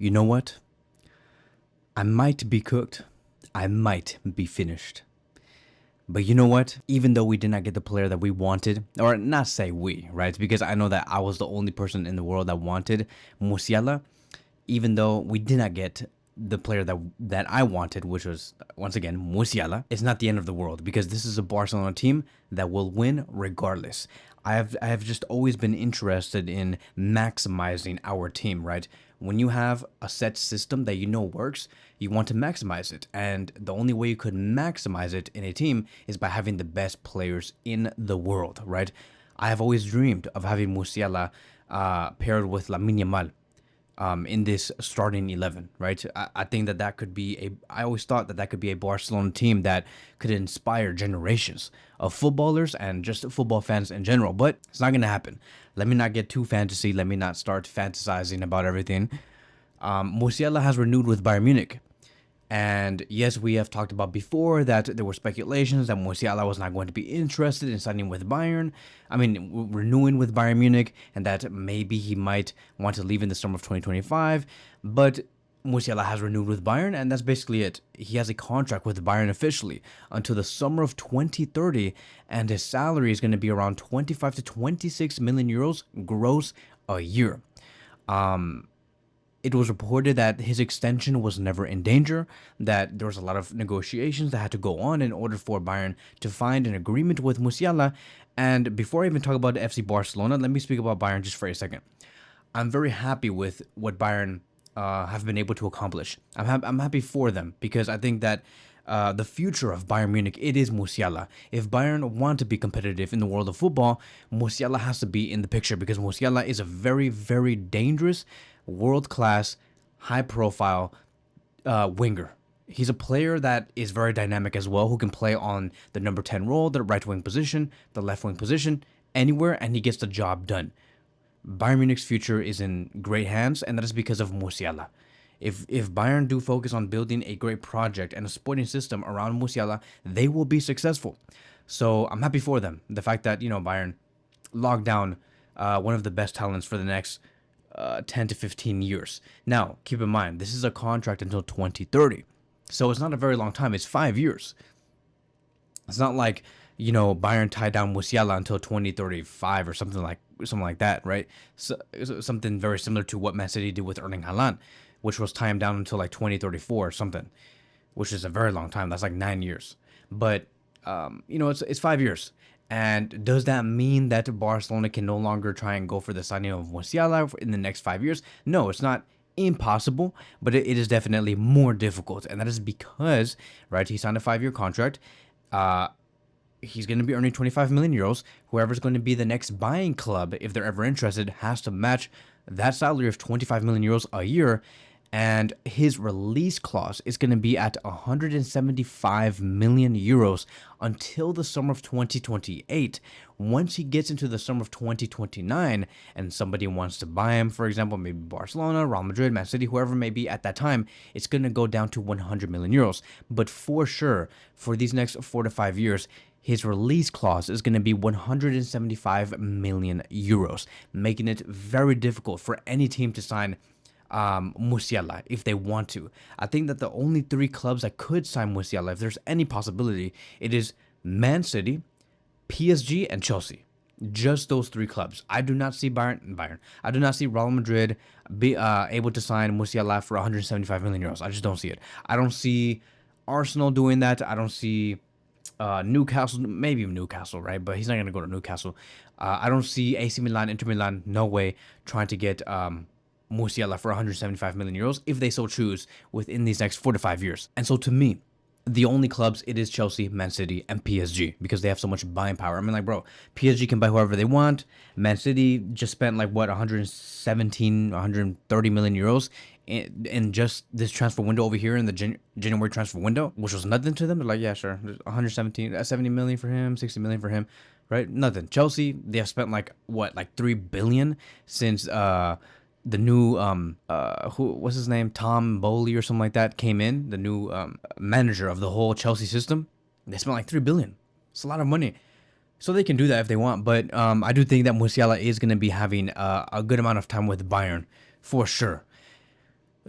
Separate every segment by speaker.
Speaker 1: you know what? I might be cooked. I might be finished. But you know what? Even though we did not get the player that we wanted, or not say we, right? Because I know that I was the only person in the world that wanted Musiala. Even though we did not get the player that I wanted, which was once again Musiala, it's not the end of the world because this is a Barcelona team that will win regardless. I have just always been interested in maximizing our team, right? When you have a set system that you know works, you want to maximize it. And the only way you could maximize it in a team is by having the best players in the world, right? I have always dreamed of having Musiala paired with Lamine Yamal in this starting 11, right? I think that could be I always thought that could be a Barcelona team that could inspire generations of footballers and just football fans in general, but it's not going to happen. Let me not get too fantasy. Let me not start fantasizing about everything. Musiala has renewed with Bayern Munich. And yes, we have talked about before that there were speculations that Musiala was not going to be interested in signing with Bayern. I mean, renewing with Bayern Munich, and that maybe he might want to leave in the summer of 2025. But Musiala has renewed with Bayern, and that's basically it. He has a contract with Bayern officially until the summer of 2030, and his salary is going to be around 25 to 26 million euros gross a year. It was reported that his extension was never in danger, that there was a lot of negotiations that had to go on in order for Bayern to find an agreement with Musiala. And before I even talk about FC Barcelona, let me speak about Bayern just for a second. I'm very happy with what Bayern have been able to accomplish. I'm happy for them because I think that the future of Bayern Munich, it is Musiala. If Bayern want to be competitive in the world of football, Musiala has to be in the picture because Musiala is a very, very dangerous, world-class, high-profile winger. He's a player that is very dynamic as well, who can play on the number 10 role, the right wing position, the left wing position, anywhere, and he gets the job done. Bayern Munich's future is in great hands, and that is because of Musiala. If Bayern do focus on building a great project and a sporting system around Musiala, they will be successful. So I'm happy for them. The fact that, Bayern locked down one of the best talents for the next 10 to 15 years. Now, keep in mind, this is a contract until 2030. So it's not a very long time. It's 5 years. It's not like, Bayern tied down Musiala until 2035 or something like that, right? So, something very similar to what Man City did with Erling Haaland, which was tie him down until like 2034 or something, which is a very long time. That's like 9 years. But, it's 5 years. And does that mean that Barcelona can no longer try and go for the signing of Musiala in the next 5 years? No, it's not impossible, but it is definitely more difficult. And that is because, right, he signed a 5-year contract. He's going to be earning 25 million euros. Whoever's going to be the next buying club, if they're ever interested, has to match that salary of 25 million euros a year. And his release clause is going to be at 175 million euros until the summer of 2028. Once he gets into the summer of 2029 and somebody wants to buy him, for example, maybe Barcelona, Real Madrid, Man City, whoever may be at that time, it's going to go down to 100 million euros. But for sure, for these next 4 to 5 years, his release clause is going to be 175 million euros, making it very difficult for any team to sign Musiala if they want to. I think that the only 3 clubs that could sign Musiala, if there's any possibility, it is Man City, PSG, and Chelsea. Just those 3 clubs. I do not see Bayern. I do not see Real Madrid be able to sign Musiala for 175 million euros. I just don't see it. I don't see Arsenal doing that. I don't see Newcastle, maybe Newcastle, right? But he's not going to go to Newcastle. I don't see AC Milan, Inter Milan, no way, trying to get Musiala for 175 million euros if they so choose within these next 4 to 5 years. And so to me, the only clubs, it is Chelsea, Man City, and PSG because they have so much buying power. I mean, like, bro, PSG can buy whoever they want. Man City just spent 130 million euros in just this transfer window over here in the January transfer window, which was nothing to them. They're like, yeah, sure, 70 million for him, 60 million for him, right? Nothing. Chelsea, they have spent 3 billion since the new what's his name, Tom Bowley or something like that, came in, the new manager of the whole Chelsea system. They spent 3 billion. It's a lot of money, so they can do that if they want. But I do think that Musiala is going to be having a good amount of time with Bayern for sure.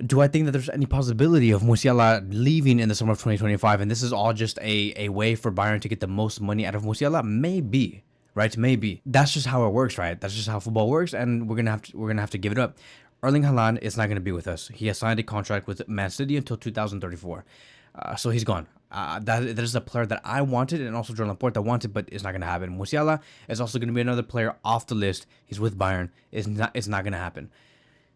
Speaker 1: Do I think that there's any possibility of Musiala leaving in the summer of 2025, and this is all just a way for Bayern to get the most money out of Musiala? Maybe, right? Maybe. That's just how it works, right? That's just how football works, and we're gonna have to give it up. Erling Haaland is not gonna be with us. He has signed a contract with Man City until 2034, so he's gone. That is a player that I wanted, and also Joan Laporte wanted, but it's not gonna happen. Musiala is also gonna be another player off the list. He's with Bayern. It's not gonna happen.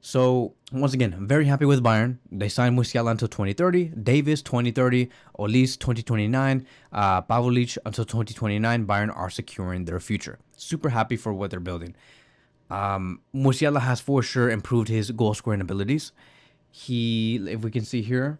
Speaker 1: So once again, I'm very happy with Bayern. They signed Musiala until 2030, Davis 2030, Olise 2029, Pavolic until 2029. Bayern are securing their future. Super happy for what they're building. Musiala has for sure improved his goal scoring abilities. If we can see here,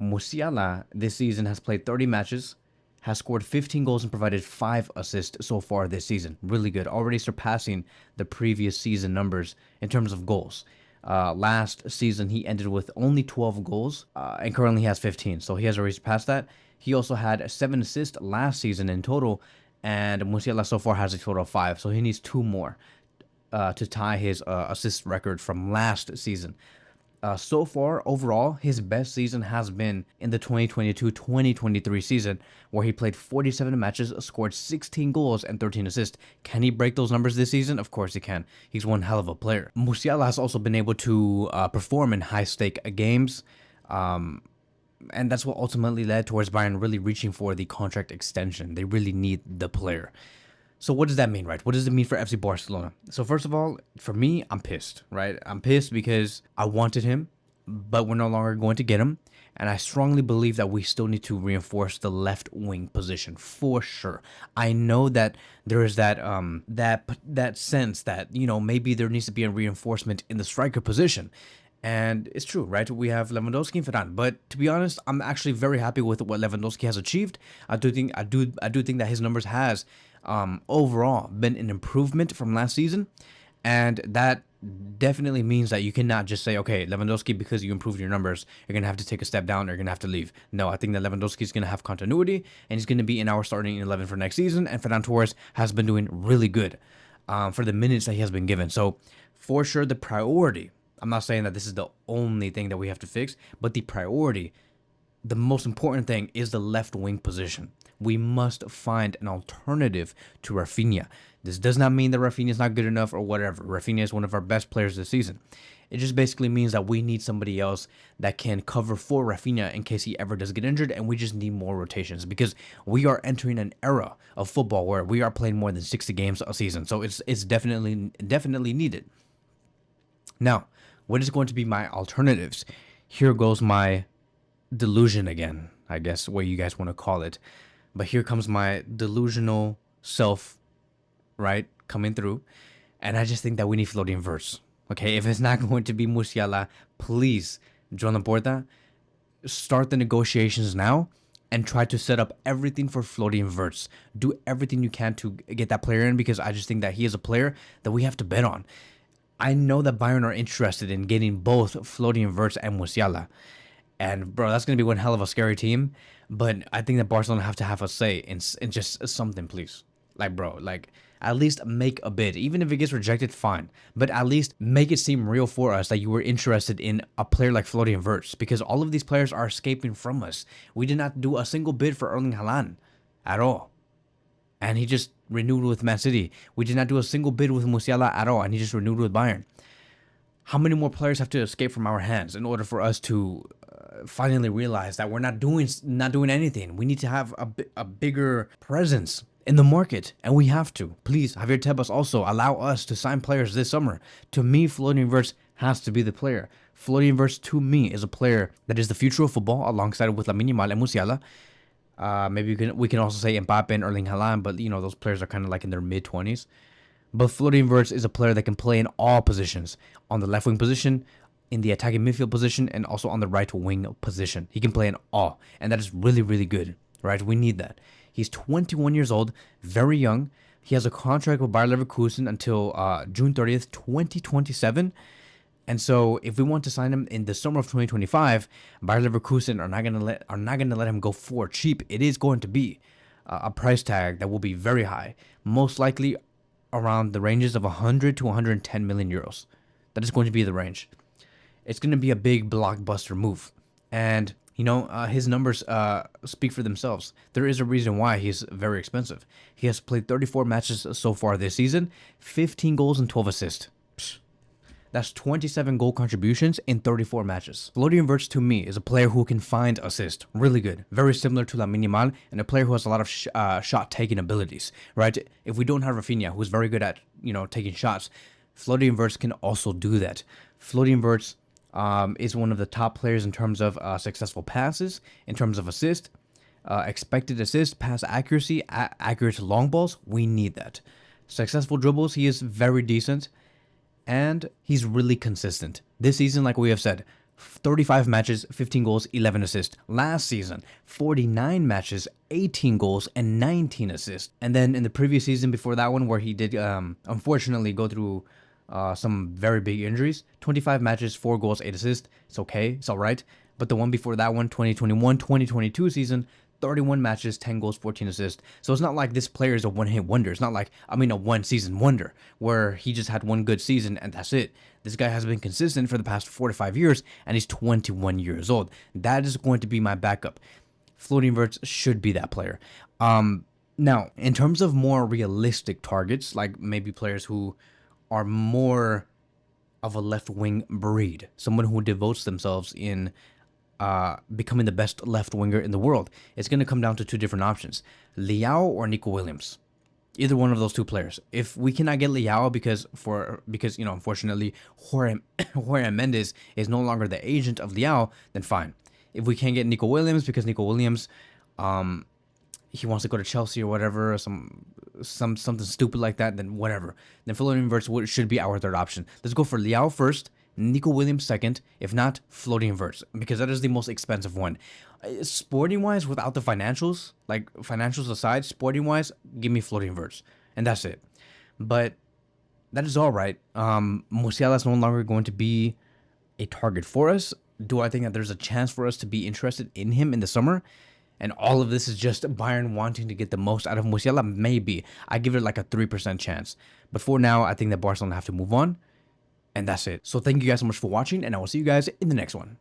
Speaker 1: Musiala this season has played 30 matches, has scored 15 goals and provided 5 assists so far this season. Really good, already surpassing the previous season numbers in terms of goals. Last season, he ended with only 12 goals, and currently he has 15, so he has already surpassed that. He also had 7 assists last season in total, and Musiala so far has a total of 5, so he needs 2 more to tie his assist record from last season. So far, overall, his best season has been in the 2022-2023 season, where he played 47 matches, scored 16 goals, and 13 assists. Can he break those numbers this season? Of course he can. He's one hell of a player. Musiala has also been able to perform in high-stake games, and that's what ultimately led towards Bayern really reaching for the contract extension. They really need the player. So what does that mean, right? What does it mean for FC Barcelona? So first of all, for me, I'm pissed, right? I'm pissed because I wanted him, but we're no longer going to get him. And I strongly believe that we still need to reinforce the left wing position for sure. I know that there is that sense that, maybe there needs to be a reinforcement in the striker position. And it's true, right? We have Lewandowski and Ferran, but to be honest, I'm actually very happy with what Lewandowski has achieved. I do think that his numbers has overall been an improvement from last season, and that definitely means that you cannot just say, okay, Lewandowski, because you improved your numbers, you're gonna have to take a step down, or you're gonna have to leave. No, I think that Lewandowski is gonna have continuity, and he's gonna be in our starting 11 for next season. And Ferran Torres has been doing really good for the minutes that he has been given. So for sure, the priority. I'm not saying that this is the only thing that we have to fix, but the priority, the most important thing, is the left wing position. We must find an alternative to Rafinha. This does not mean that Rafinha is not good enough or whatever. Rafinha is one of our best players this season. It just basically means that we need somebody else that can cover for Rafinha in case he ever does get injured, and we just need more rotations because we are entering an era of football where we are playing more than 60 games a season. So it's definitely needed. Now, what is going to be my alternatives? Here goes my delusion again, I guess, what you guys want to call it. But here comes my delusional self, right, coming through. And I just think that we need floating verts. Okay, if it's not going to be Musiala, please, Joan Laporta, start the negotiations now and try to set up everything for floating verts. Do everything you can to get that player in, because I just think that he is a player that we have to bet on. I know that Bayern are interested in getting both floating verts and Musiala. And bro, that's gonna be one hell of a scary team. But I think that Barcelona have to have a say in just something, please. Like, bro, at least make a bid. Even if it gets rejected, fine. But at least make it seem real for us that you were interested in a player like Florian Wirtz, because all of these players are escaping from us. We did not do a single bid for Erling Haaland at all, and he just renewed with Man City. We did not do a single bid with Musiala at all, and he just renewed with Bayern. How many more players have to escape from our hands in order for us to finally realize that we're not doing anything? We need to have a bigger presence in the market, and we have to. Please, Javier Tebas, also allow us to sign players this summer. To me, Florian Wirtz has to be the player. Florian Wirtz, to me, is a player that is the future of football, alongside with Lamine Yamal and Musiala. Maybe we can also say Mbappe and Erling Haaland, but those players are kind of like in their mid-20s. But Florian Wirtz is a player that can play in all positions, on the left wing position, in the attacking midfield position, and also on the right wing position. He can play in all, and that is really, really good, right? We need that. He's 21 years old, very young. He has a contract with Bayer Leverkusen until June 30th, 2027. And so, if we want to sign him in the summer of 2025, Bayer Leverkusen are not gonna let him go for cheap. It is going to be a price tag that will be very high, most likely around the ranges of 100 to 110 million euros. That is going to be the range. it's going to be a big blockbuster move. And, his numbers speak for themselves. There is a reason why he's very expensive. He has played 34 matches so far this season, 15 goals and 12 assists. That's 27 goal contributions in 34 matches. Florian Wirtz, to me, is a player who can find assist. Really good. Very similar to Lamine Yamal, and a player who has a lot of shot-taking abilities, right? If we don't have Rafinha, who's very good at, taking shots, Florian Wirtz can also do that. Florian Wirtz is one of the top players in terms of successful passes, in terms of assist, expected assist, pass accuracy, accurate long balls. We need that. Successful dribbles, he is very decent. And he's really consistent. This season, like we have said, 35 matches, 15 goals, 11 assists. Last season, 49 matches, 18 goals, and 19 assists. And then in the previous season before that one, where he did unfortunately go through some very big injuries, 25 matches, 4 goals, 8 assists. It's okay, it's all right. But the one before that one, 2021-2022 season, 31 matches, 10 goals, 14 assists. So it's not like this player is a one-hit wonder. It's not like, a one-season wonder where he just had one good season and that's it. This guy has been consistent for the past 4 to 5 years and he's 21 years old. That is going to be my backup. Florian Wirtz should be that player. Now, in terms of more realistic targets, like maybe players who are more of a left-wing breed, someone who devotes themselves in becoming the best left winger in the world, it's going to come down to 2 different options: Leao or Nico Williams. Either one of those 2 players. If we cannot get Leao because unfortunately Jorge Mendes is no longer the agent of Leao, then fine. If we can't get Nico Williams because Nico Williams he wants to go to Chelsea or whatever, something stupid like that, then whatever. Then Florian Wirtz should be our 3rd option. Let's go for Leao first, Nico Williams second, if not Florian Wirtz, because that is the most expensive one. Sporting wise, without the financials, like financials aside, sporting wise, give me Florian Wirtz, and that's it. But that is all right. Musiala is no longer going to be a target for us. Do I think that there's a chance for us to be interested in him in the summer? And all of this is just Bayern wanting to get the most out of Musiala? Maybe. I give it like a 3% chance. But for now, I think that Barcelona have to move on. And that's it. So thank you guys so much for watching, and I will see you guys in the next one.